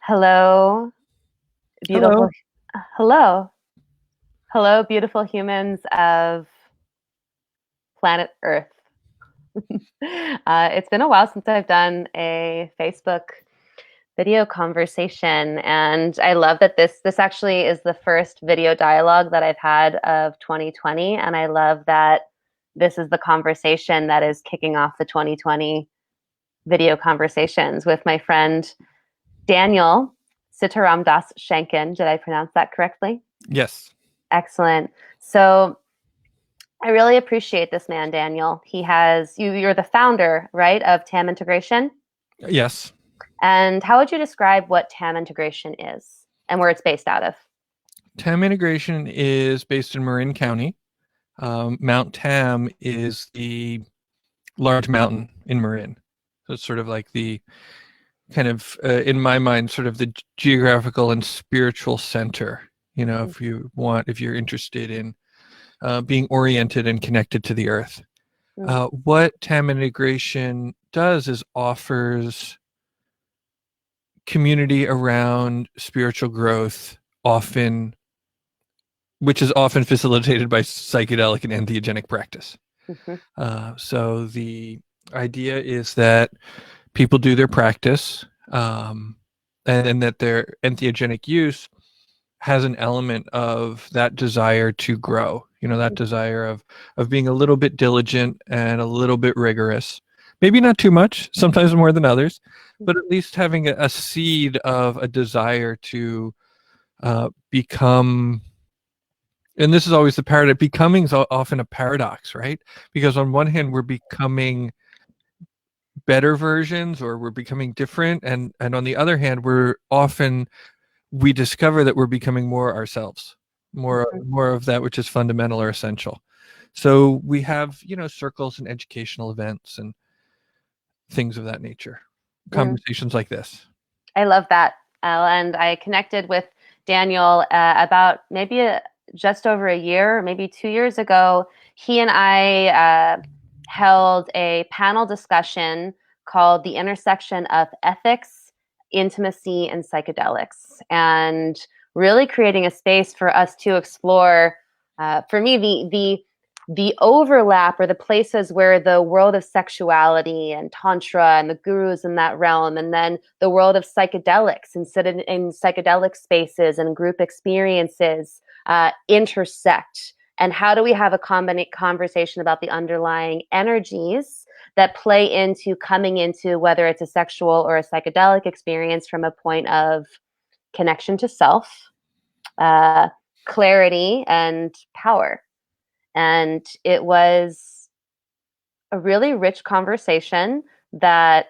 Hello, beautiful. Hello. Hello, hello, beautiful humans of planet Earth. It's been a while since I've done a Facebook video conversation, and I love that this actually is the first video dialogue that I've had of 2020, and I love that this is the conversation that is kicking off the 2020 video conversations with my friend Daniel Sitaram Das Shankin. Did I pronounce that correctly? Yes. Excellent. So I really appreciate this man, Daniel. You're the founder, right, of TAM Integration. Yes. And how would you describe what TAM Integration is and where it's based out of? Tam Integration is based in Marin County. Mount Tam is the large mountain in Marin. So it's sort of like the kind of, in my mind, sort of the geographical and spiritual center. If you're interested in being oriented and connected to the earth. Mm-hmm. What TAM Integration does is offers community around spiritual growth, often which is often facilitated by psychedelic and entheogenic practice. Mm-hmm. So the idea is that people do their practice, and that their entheogenic use has an element of that desire to grow. That desire of being a little bit diligent and a little bit rigorous. Maybe not too much, sometimes more than others, but at least having a seed of a desire to become. And this is always the paradox. Becoming is often a paradox, right? Because on one hand, we're becoming better versions, or we're becoming different, and on the other hand, we discover that we're becoming more ourselves, more of that which is fundamental or essential. So we have circles and educational events and things of that nature, Mm. conversations like this. I love that. And I connected with Daniel about just over a year, maybe 2 years ago. He and I held a panel discussion called The Intersection of Ethics, Intimacy, and Psychedelics, and really creating a space for us to explore, for me, the overlap or the places where the world of sexuality and tantra and the gurus in that realm, and then the world of psychedelics and sit in psychedelic spaces and group experiences intersect. And how do we have a conversation about the underlying energies that play into coming into whether it's a sexual or a psychedelic experience from a point of connection to self, uh, clarity, and power. And it was a really rich conversation that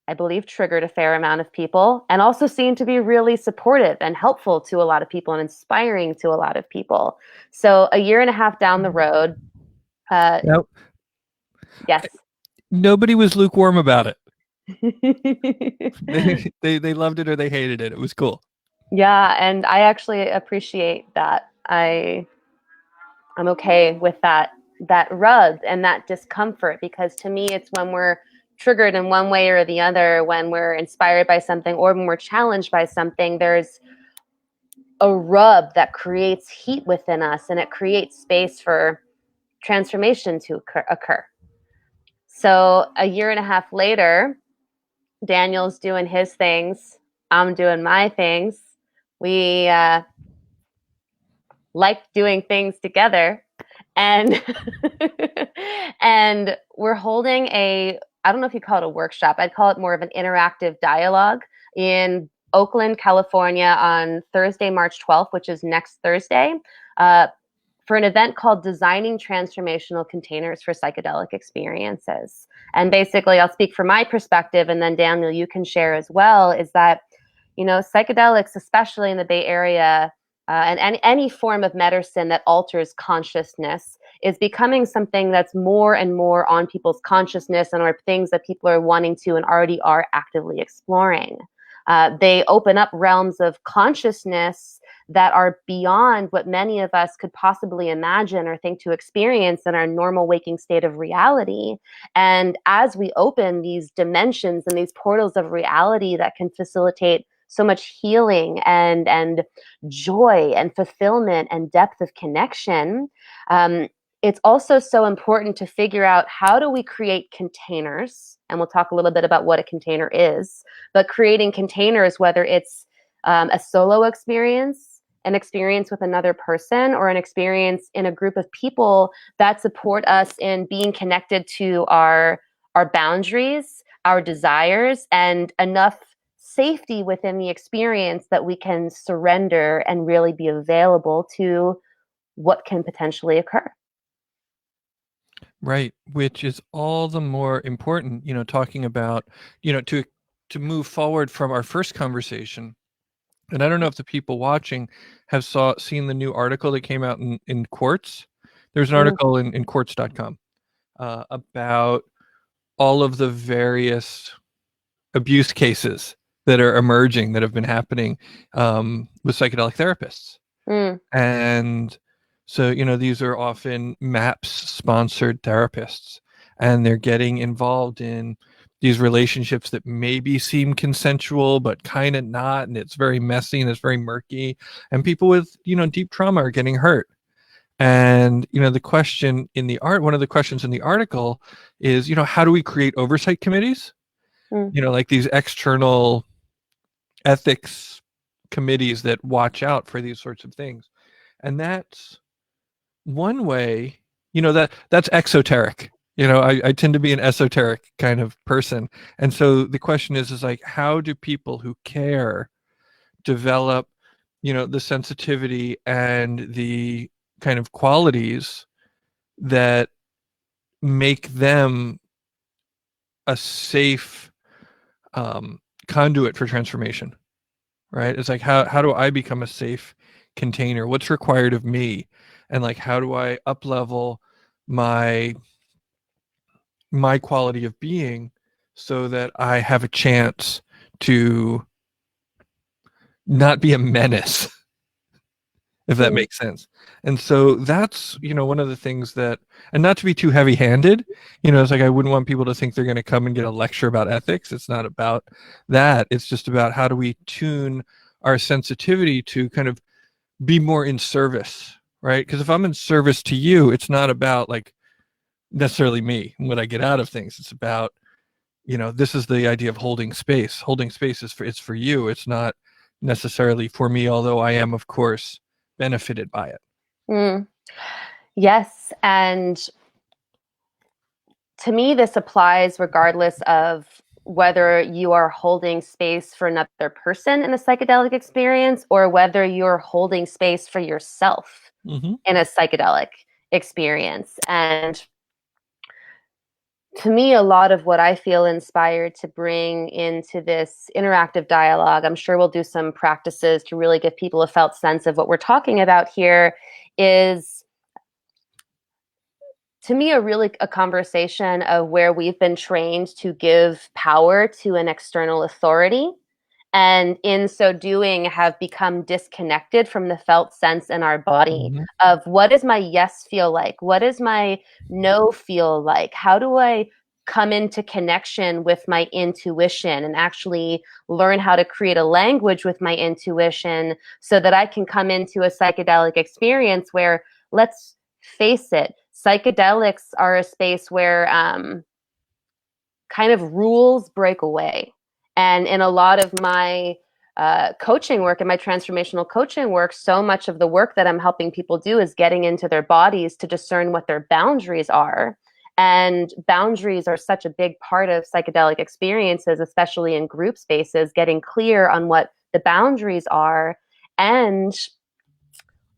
I believe triggered a fair amount of people and also seemed to be really supportive and helpful to a lot of people and inspiring to a lot of people. So a year and a half down the road, uh, Now, yes. nobody was lukewarm about it. They loved it or they hated it. It was cool. Yeah, and I actually appreciate that. I'm okay with that rub and that discomfort, because to me it's when we're triggered in one way or the other, when we're inspired by something or when we're challenged by something, there's a rub that creates heat within us and it creates space for transformation to occur. So a year and a half later, Daniel's doing his things, I'm doing my things. We like doing things together, and and we're holding I don't know if you call it a workshop, I'd call it more of an interactive dialogue in Oakland, California on Thursday, March 12th, which is next Thursday, uh, for an event called Designing Transformational Containers for Psychedelic Experiences. And basically, I'll speak from my perspective, and then Daniel, you can share as well, is that, psychedelics, especially in the Bay Area, and any form of medicine that alters consciousness, is becoming something that's more and more on people's consciousness and are things that people are wanting to and already are actively exploring. They open up realms of consciousness that are beyond what many of us could possibly imagine or think to experience in our normal waking state of reality. And as we open these dimensions and these portals of reality that can facilitate so much healing and joy and fulfillment and depth of connection, it's also so important to figure out, how do we create containers? And we'll talk a little bit about what a container is, but creating containers, whether it's a solo experience, an experience with another person, or an experience in a group of people that support us in being connected to our boundaries, our desires, and enough safety within the experience that we can surrender and really be available to what can potentially occur. Right, which is all the more important, talking about, to move forward from our first conversation. And I don't know if the people watching have seen the new article that came out in Quartz. There's an Mm, article in quartz.com about all of the various abuse cases that are emerging, that have been happening with psychedelic therapists. mm, And so, these are often MAPS sponsored therapists, and they're getting involved in these relationships that maybe seem consensual, but kind of not. And it's very messy and it's very murky. And people with, deep trauma are getting hurt. And, the question in one of the questions in the article is, how do we create oversight committees? mm, Like these external ethics committees that watch out for these sorts of things. And that's one way, that's exoteric. I tend to be an esoteric kind of person. And so the question is like, how do people who care develop, the sensitivity and the kind of qualities that make them a safe conduit for transformation, right? It's like, how do I become a safe container? What's required of me? And like, how do I up level my quality of being so that I have a chance to not be a menace, if that mm, makes sense. And so that's, one of the things that, and not to be too heavy handed, it's like, I wouldn't want people to think they're going to come and get a lecture about ethics. It's not about that. It's just about, how do we tune our sensitivity to kind of be more in service, right? Because if I'm in service to you, it's not about like necessarily me and what I get out of things. It's about, this is the idea of holding space. Holding space it's for you. It's not necessarily for me, although I am, of course, benefited by it. mm. Yes. And to me, this applies regardless of whether you are holding space for another person in a psychedelic experience, or whether you're holding space for yourself Mm-hmm. in a psychedelic experience. And to me, a lot of what I feel inspired to bring into this interactive dialogue, I'm sure we'll do some practices to really give people a felt sense of what we're talking about here, is, to me, a conversation of where we've been trained to give power to an external authority, and in so doing have become disconnected from the felt sense in our body Mm-hmm. of, what does my yes feel like, what does my no feel like, how do I come into connection with my intuition and actually learn how to create a language with my intuition, so that I can come into a psychedelic experience where, let's face it, psychedelics are a space where kind of rules break away. And in a lot of my coaching work and my transformational coaching work, so much of the work that I'm helping people do is getting into their bodies to discern what their boundaries are. And boundaries are such a big part of psychedelic experiences, especially in group spaces, getting clear on what the boundaries are. And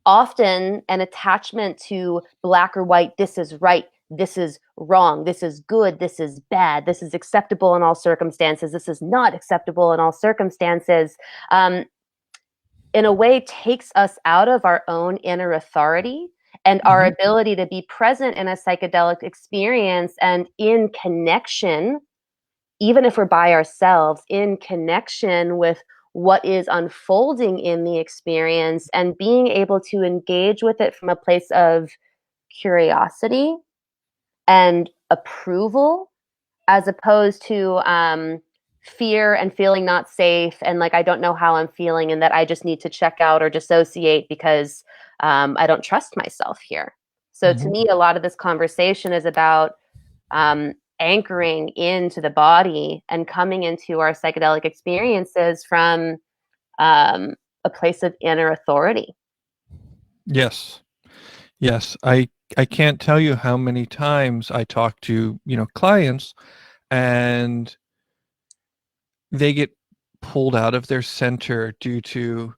often an attachment to black or white, this is right, this is wrong, this is good, this is bad, this is acceptable in all circumstances, this is not acceptable in all circumstances, um, in a way takes us out of our own inner authority and our Mm-hmm. ability to be present in a psychedelic experience and in connection, even if we're by ourselves, in connection with what is unfolding in the experience and being able to engage with it from a place of curiosity and approval as opposed to fear and feeling not safe and like I don't know how I'm feeling and that I just need to check out or dissociate because I don't trust myself here. So to Mm-hmm. me, a lot of this conversation is about anchoring into the body and coming into our psychedelic experiences from a place of inner authority. Yes. Yes. I can't tell you how many times I talk to, clients, and they get pulled out of their center due to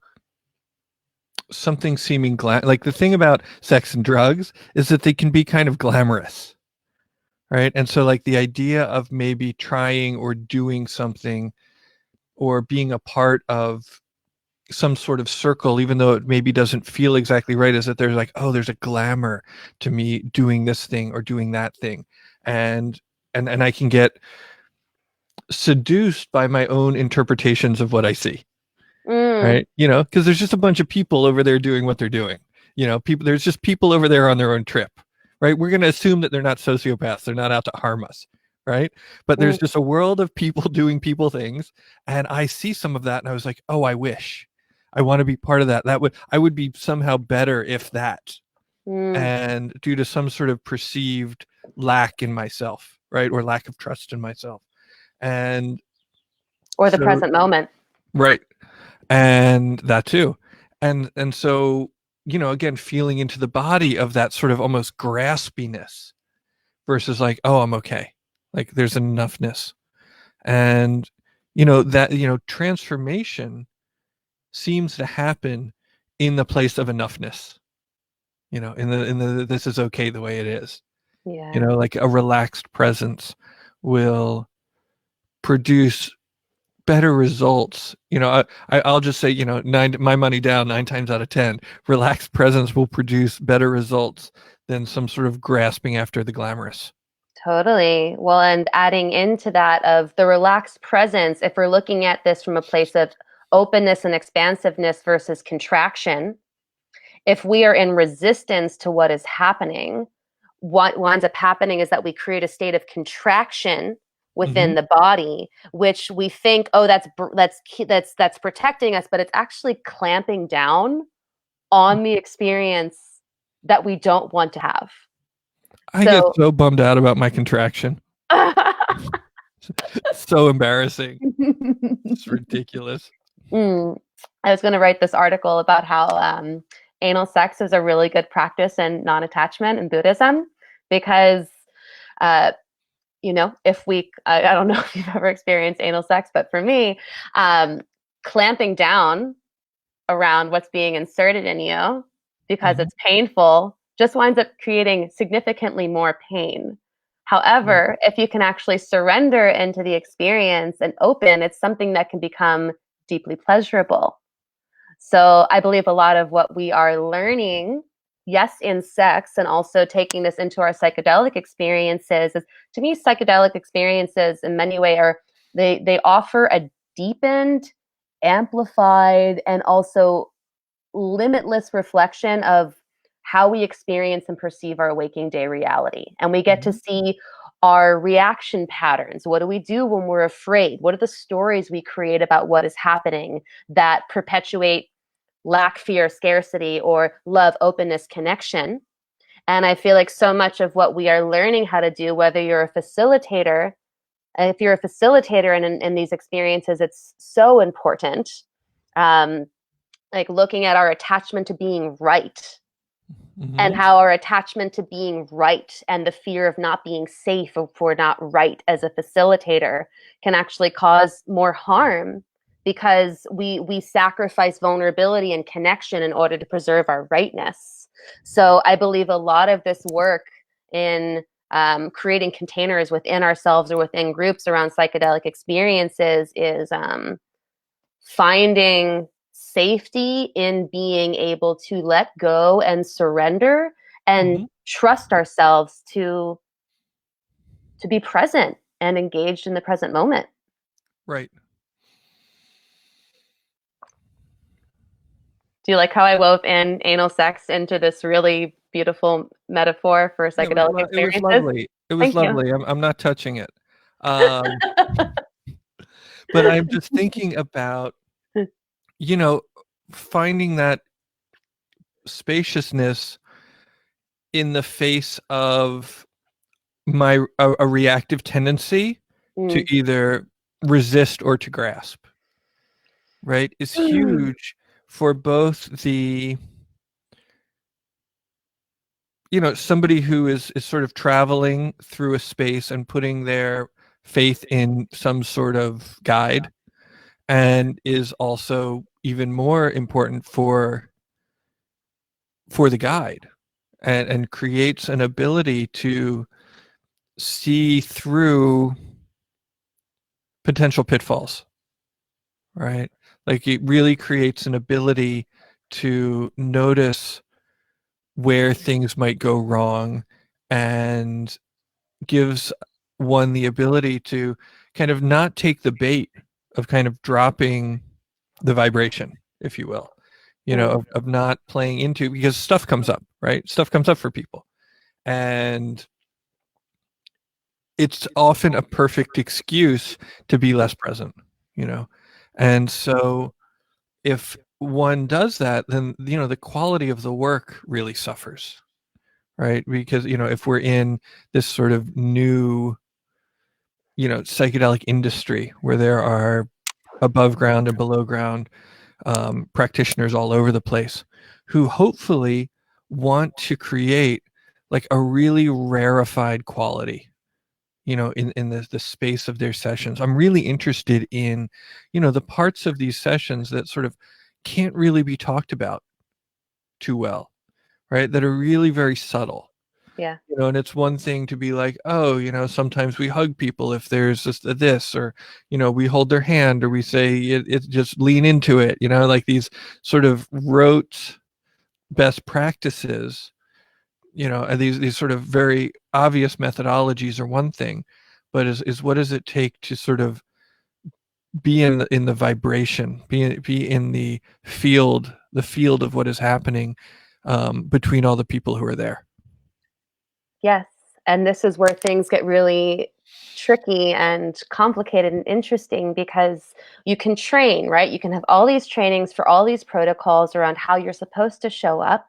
something seeming like the thing about sex and drugs is that they can be kind of glamorous, right? And so like the idea of maybe trying or doing something or being a part of some sort of circle, even though it maybe doesn't feel exactly right, is that there's like, oh, there's a glamour to me doing this thing or doing that thing. And I can get seduced by my own interpretations of what I see. Mm, Right, because there's just a bunch of people over there doing what they're doing. People, there's just people over there on their own trip. Right, we're going to assume that they're not sociopaths, they're not out to harm us. Right, but there's mm, just a world of people doing people things, and I see some of that and I was like, oh, I wish I want to be part of that. I would be somehow better if that. mm. And due to some sort of perceived lack in myself, right, or lack of trust in myself. And Or the so, present moment. right, and that too. And so, again, feeling into the body of that sort of almost graspiness versus like, oh, I'm okay, like there's enoughness. And that transformation seems to happen in the place of enoughness, in the this is okay the way it is. Yeah. Like a relaxed presence will produce better results. I'll just say, my money down, 9 times out of 10, relaxed presence will produce better results than some sort of grasping after the glamorous. Totally. Well, and adding into that of the relaxed presence, if we're looking at this from a place of openness and expansiveness versus contraction, if we are in resistance to what is happening, what winds up happening is that we create a state of contraction Mm-hmm. within the body, which we think, oh, that's protecting us, but it's actually clamping down on the experience that we don't want to have. I get So, so bummed out about my contraction. It's so embarrassing. It's ridiculous. Mm. I was going to write this article about how anal sex is a really good practice in non-attachment in Buddhism because, uh, if I don't know if you've ever experienced anal sex, but for me, clamping down around what's being inserted in you because Mm-hmm. it's painful just winds up creating significantly more pain. However, if you can actually surrender into the experience and open, it's something that can become deeply pleasurable. So I believe a lot of what we are learning, yes, in sex, and also taking this into our psychedelic experiences, is to me, psychedelic experiences in many ways are they offer a deepened, amplified, and also limitless reflection of how we experience and perceive our waking day reality. And we get to Mm-hmm. see our reaction patterns. What do we do when we're afraid? What are the stories we create about what is happening that perpetuate lack, fear, scarcity, or love, openness, connection? And I feel like so much of what we are learning how to do, whether you're a facilitator, if you're a facilitator in these experiences, it's so important. Um, like looking at our attachment to being right and Mm-hmm. how our attachment to being right and the fear of not being safe if we're not right as a facilitator can actually cause more harm because we sacrifice vulnerability and connection in order to preserve our rightness. So I believe a lot of this work in creating containers within ourselves or within groups around psychedelic experiences is finding safety in being able to let go and surrender and Mm-hmm. trust ourselves to be present and engaged in the present moment. Right. Do you like how I wove in anal sex into this really beautiful metaphor for Yeah, psychedelic it was experiences? lovely. It was Thank you. lovely. I'm not touching it. Um, but I'm just thinking about, you know, finding that spaciousness in the face of a reactive tendency to Mm. either resist or to grasp, right? Is huge for both the, somebody who is sort of traveling through a space and putting their faith in some sort of guide, and is also even more important for the guide, and creates an ability to see through potential pitfalls, right? Like it really creates an ability to notice where things might go wrong, and gives one the ability to kind of not take the bait of kind of dropping the vibration, if you will, Mm. of not playing into, because stuff comes up, right? Stuff comes up for people. And it's often a perfect excuse to be less present, you know? And so if one does that, then, the quality of the work really suffers, right? Because, if we're in this sort of new, psychedelic industry where there are above ground and below ground practitioners all over the place who hopefully want to create like a really rarefied quality, in the space of their sessions. I'm really interested in, the parts of these sessions that sort of can't really be talked about too well, right? That are really very subtle. Yeah. And it's one thing to be like, oh, sometimes we hug people if there's this, or, we hold their hand, or we say it just lean into it, like these sort of rote best practices, and these sort of very obvious methodologies are one thing, but is what does it take to sort of be in the vibration, be in the field of what is happening between all the people who are there. Yes. And this is where things get really tricky and complicated and interesting because you can train, right? You can have all these trainings for all these protocols around how you're supposed to show up.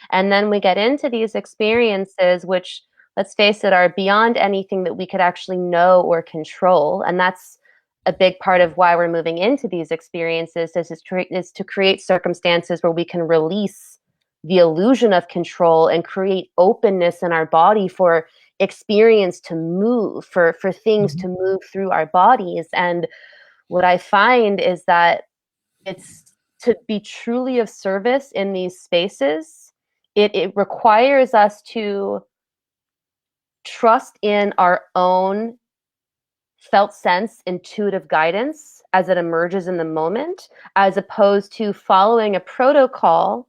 And then we get into these experiences, which, let's face it, are beyond anything that we could actually know or control. And that's a big part of why we're moving into these experiences is to create circumstances where we can release the illusion of control and create openness in our body for experience to move, for things Mhm. to move through our bodies. And what I find is that it's to be truly of service in these spaces, it requires us to trust in our own felt sense, intuitive guidance as it emerges in the moment, as opposed to following a protocol,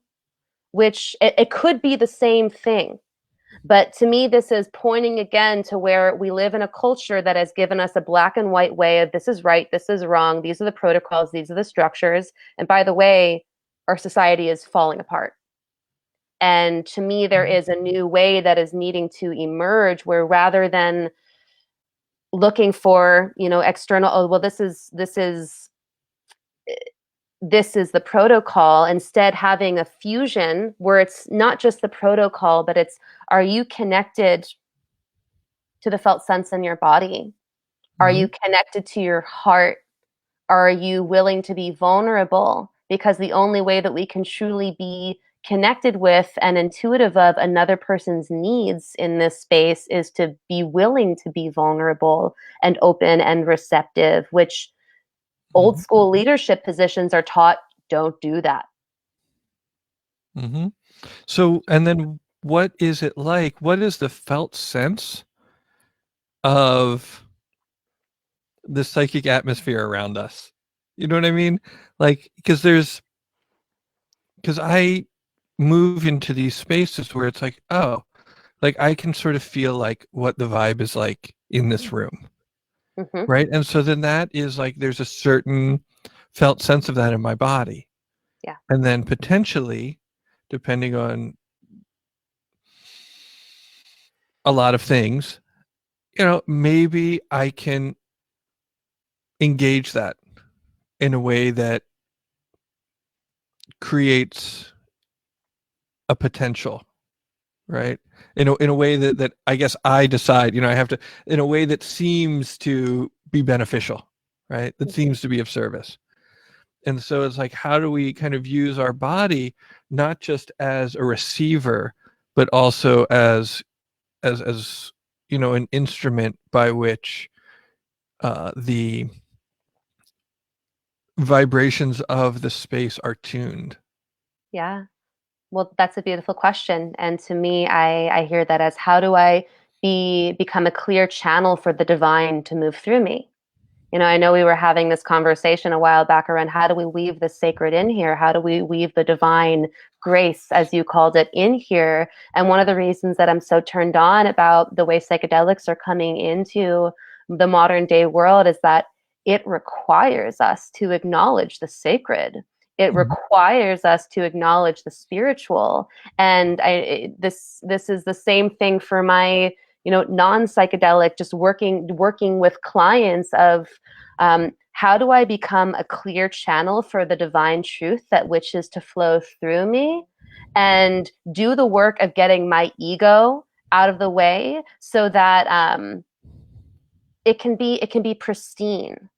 which it could be the same thing. But to me, this is pointing again to where we live in a culture that has given us a black and white way of this is right, this is wrong, these are the protocols, these are the structures. And by the way, our society is falling apart. And to me, there is a new way that is needing to emerge where rather than looking for, external, oh, well, this is the protocol, instead having a fusion where it's not just the protocol, but it's, are you connected to the felt sense in your body? Are Mhm. you connected to your heart? Are you willing to be vulnerable? Because the only way that we can truly be connected with and intuitive of another person's needs in this space is to be willing to be vulnerable and open and receptive, which old Mhm. school leadership positions are taught don't do that. Mhm. So, and then what is it like? What is the felt sense of the psychic atmosphere around us? You know what I mean? Like, because I move into these spaces where it's like, oh, like I can sort of feel like what the vibe is like in this room. Hmm. right? And so then that is like there's a certain felt sense of that in my body. Yeah. And then potentially, depending on a lot of things, maybe I can engage that in a way that creates a potential, right? In a way that I guess I decide, I have to, in a way that seems to be beneficial, right? That Hmm. seems to be of service. And so it's like, how do we kind of use our body not just as a receiver, but also as an instrument by which the vibrations of the space are tuned. Yeah. Well, that's a beautiful question. And to me, I hear that as how do I become a clear channel for the divine to move through me? I know we were having this conversation a while back around how do we weave the sacred in here? How do we weave the divine grace, as you called it, in here? And one of the reasons that I'm so turned on about the way psychedelics are coming into the modern day world is that it requires us to acknowledge the sacred. It Mhm. requires us to acknowledge the spiritual. And this is the same thing for my non-psychedelic, just working with clients of how do I become a clear channel for the divine truth that wishes to flow through me, and do the work of getting my ego out of the way so that it can be pristine.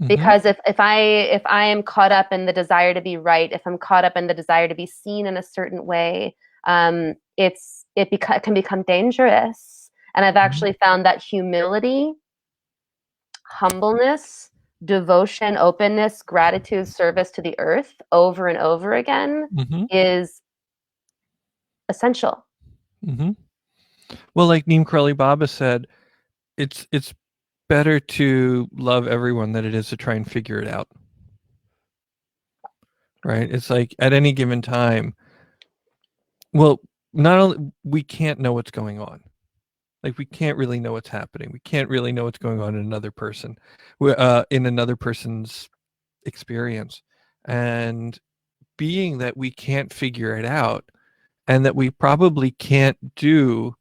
Mhm. Because if I am caught up in the desire to be right, if I'm caught up in the desire to be seen in a certain way, it can become dangerous. And I've Mhm. actually found that humility, humbleness, devotion, openness, gratitude, service to the earth over and over again Mhm. is essential. Mhm. Well, like Neem Karoli Baba said, it's better to love everyone than it is to try and figure it out, right? It's like at any given time, well, not only we can't know what's going on. Like we can't really know what's happening. We can't really know what's going on in another person, in another person's experience. And being that we can't figure it out and that we probably can't do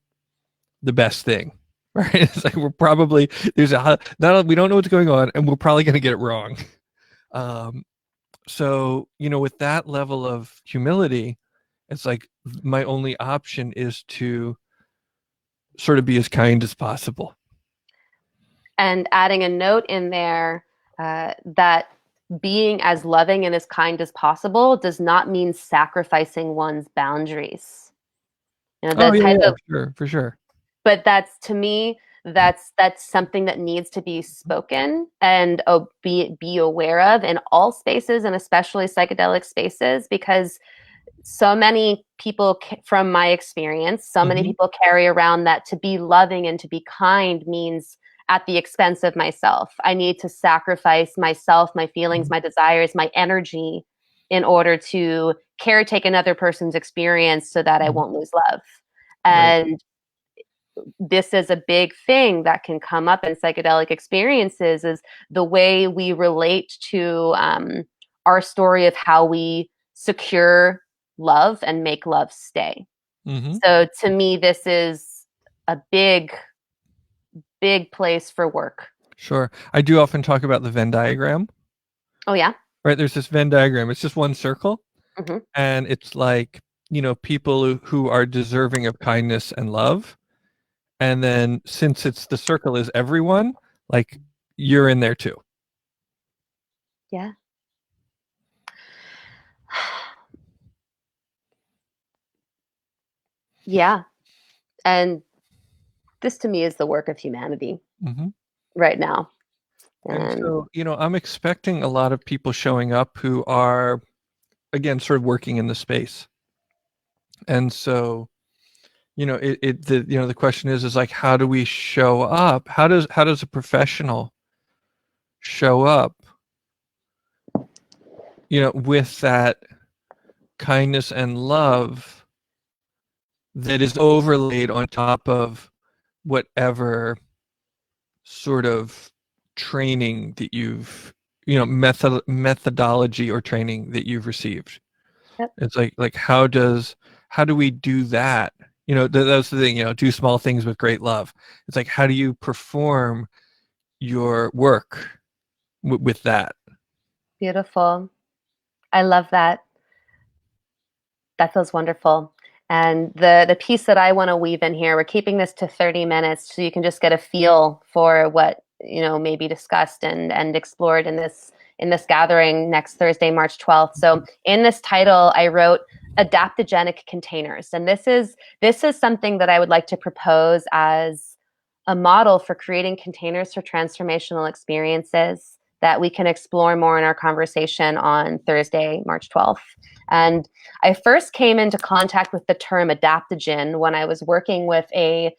the best thing, right? It's like we're probably not we don't know what's going on and we're probably going to get it wrong. Um, so with that level of humility, it's like my only option is to sort of be as kind as possible. And adding a note in there that being as loving and as kind as possible does not mean sacrificing one's boundaries. Oh The yeah, type yeah, of sure, for sure. but that's to me that's something that needs to be spoken and be aware of in all spaces, and especially psychedelic spaces, because so many people, from my experience, so many Hmm. people carry around that to be loving and to be kind means at the expense of myself. I need to sacrifice myself, my feelings, my desires, my energy in order to caretake another person's experience so that I Hmm. won't lose love. Right. And this is a big thing that can come up in psychedelic experiences, is the way we relate to our story of how we secure love and make love stay. Hmm. So to me, this is a big place for work. Sure. I do often talk about the Venn diagram, Oh yeah. right? There's this Venn diagram. It's just one circle, Hmm. and it's like, people who are deserving of kindness and love. And then since it's the circle is everyone, like you're in there too. Yeah. Yeah. And this to me is the work of humanity Hmm. right now. And And so, I'm expecting a lot of people showing up who are, again, sort of working in the space. And so, the question is like, how do we show up? How does a professional show up, with that kindness and love that is overlaid on top of whatever sort of training that you've, methodology or training that you've received? Yep. It's like how do we do that? That's the thing, do small things with great love. It's like, how do you perform your work with that? Beautiful. I love that. That feels wonderful. And the piece that I want to weave in here, we're keeping this to 30 minutes so you can just get a feel for what, may be discussed and explored in this gathering next Thursday, March 12th. So in this title, I wrote adaptogenic containers. And this is something that I would like to propose as a model for creating containers for transformational experiences that we can explore more in our conversation on Thursday, March 12th. And I first came into contact with the term adaptogen when I was working with a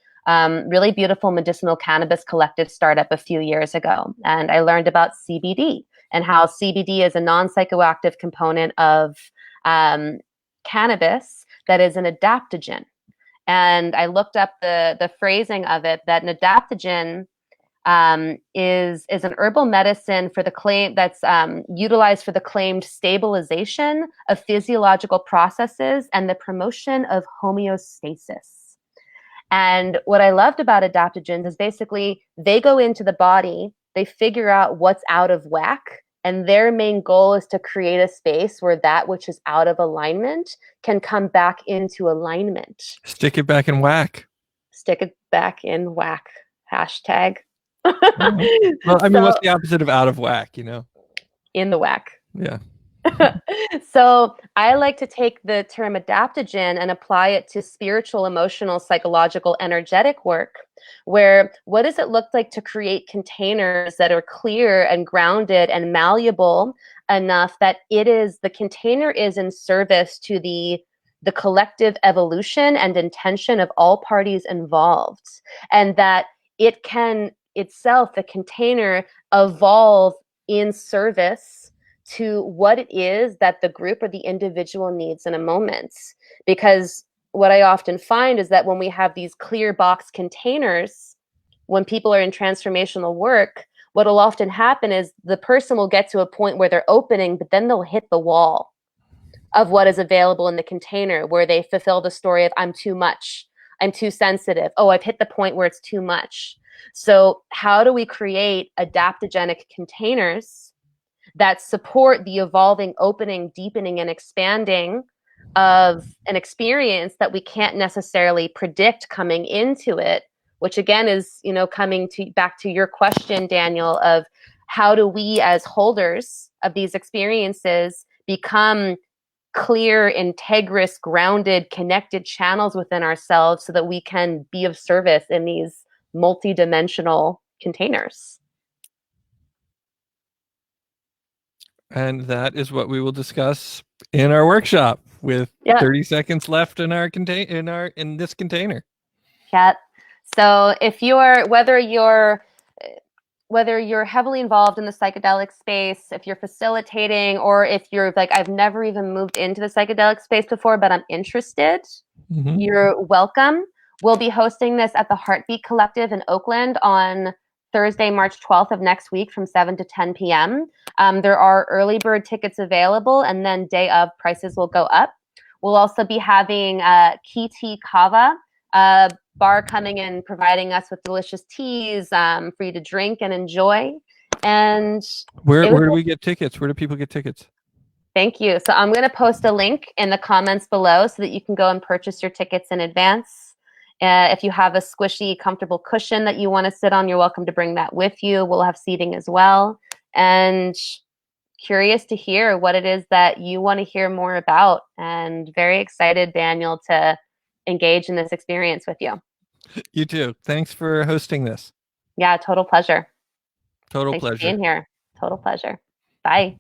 really beautiful medicinal cannabis collective startup a few years ago. And I learned about CBD and how CBD is a non-psychoactive component of cannabis that is an adaptogen. And I looked up the phrasing of it, that an adaptogen is an herbal medicine for the claim that's utilized for the claimed stabilization of physiological processes and the promotion of homeostasis. And what I loved about adaptogens is basically they go into the body, they figure out what's out of whack, and their main goal is to create a space where that which is out of alignment can come back into alignment. Stick it back in whack. Stick it back in whack. Hashtag. Well, I mean, So what's the opposite of out of whack, in the whack. Yeah. So I like to take the term adaptogen and apply it to spiritual, emotional, psychological, energetic work, where what does it look like to create containers that are clear and grounded and malleable enough that the container is in service to the collective evolution and intention of all parties involved, and that it can itself, the container, evolve in service to what it is that the group or the individual needs in a moment. Because what I often find is that when we have these clear box containers, when people are in transformational work, what will often happen is the person will get to a point where they're opening, but then they'll hit the wall of what is available in the container, where they fulfill the story of I'm too much, I'm too sensitive, oh, I've hit the point where it's too much. So how do we create adaptogenic containers that support the evolving, opening, deepening, and expanding of an experience that we can't necessarily predict coming into it, which again is, coming to back to your question, Daniel, of how do we as holders of these experiences become clear, integrous, grounded, connected channels within ourselves so that we can be of service in these multidimensional containers. And that is what we will discuss in our workshop with 30 seconds left in our in this container. Yeah. So if whether you're heavily involved in the psychedelic space, if you're facilitating, or if you're like, I've never even moved into the psychedelic space before, but I'm interested, you're welcome. We'll be hosting this at the Heartbeat Collective in Oakland on Thursday, March 12th of next week from 7 to 10 p.m. There are early bird tickets available, and then day of prices will go up. We'll also be having Kiti Kava, bar coming in, providing us with delicious teas for you to drink and enjoy. And where do we get tickets? Where do people get tickets? Thank you. So I'm going to post a link in the comments below so that you can go and purchase your tickets in advance. If you have a squishy, comfortable cushion that you want to sit on, you're welcome to bring that with you. We'll have seating as well. And curious to hear what it is that you want to hear more about. And very excited, Daniel, to engage in this experience with you. You too. Thanks for hosting this. Yeah, total pleasure. Total Thanks pleasure. for being here. Total pleasure. Bye.